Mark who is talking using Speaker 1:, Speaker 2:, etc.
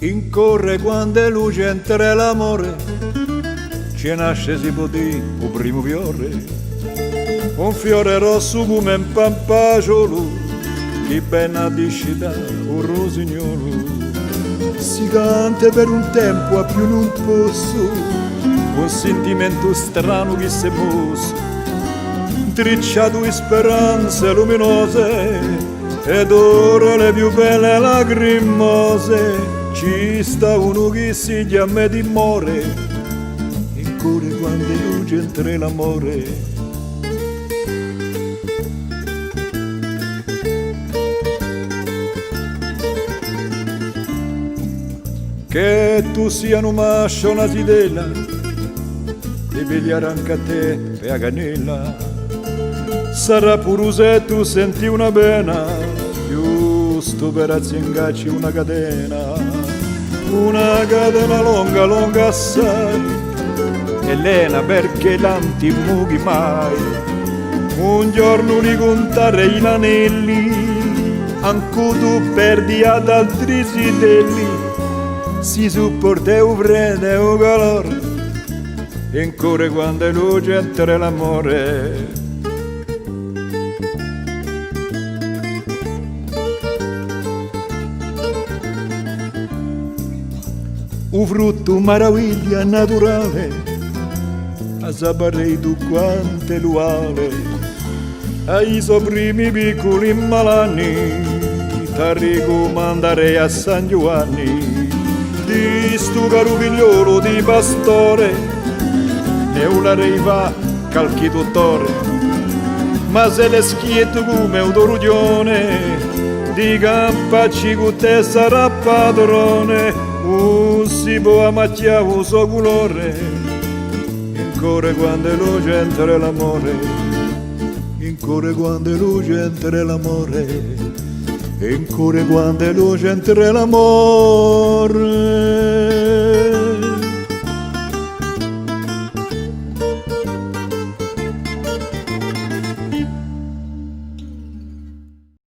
Speaker 1: incorre quando è luce entre l'amore, ci nasce si può dire un primo fiore, un fiore rosso come un pampaciolo, che ben addiscita un rosignolo. Si canta per un tempo a più non posso, un sentimento strano che si è mosso, tricciato di speranze luminose, ed ora le più belle lacrimose, ci sta uno che si chiama di more, ancora quando è luce entre l'amore. Che tu sia un mascio, una sidella, ti pigliare anche a te per la cannella. Sarà pure se tu senti una pena, giusto per azzingarci una catena longa, longa assai, e lena perché l'anti mughi mai. Un giorno di contare gli anelli, anche tu perdi ad altri sidelli, si supporta un freddo e un calore, e ancora quando è luce entre l'amore. Un frutto meraviglia naturale, a saperei tu quanto è luale, ai suoi primi piccoli malanni, t'arrico mandarei a San Giovanni. Di stu caro figliolo di pastore e una reiva calchi dottore, ma se le schietto come un toruglione di campacci con te sarà padrone, si può ammacchiare un suo colore, ancora quando è luce entre l'amore, ancora quando è luce entre l'amore, e ancora quando è luce entre l'amore.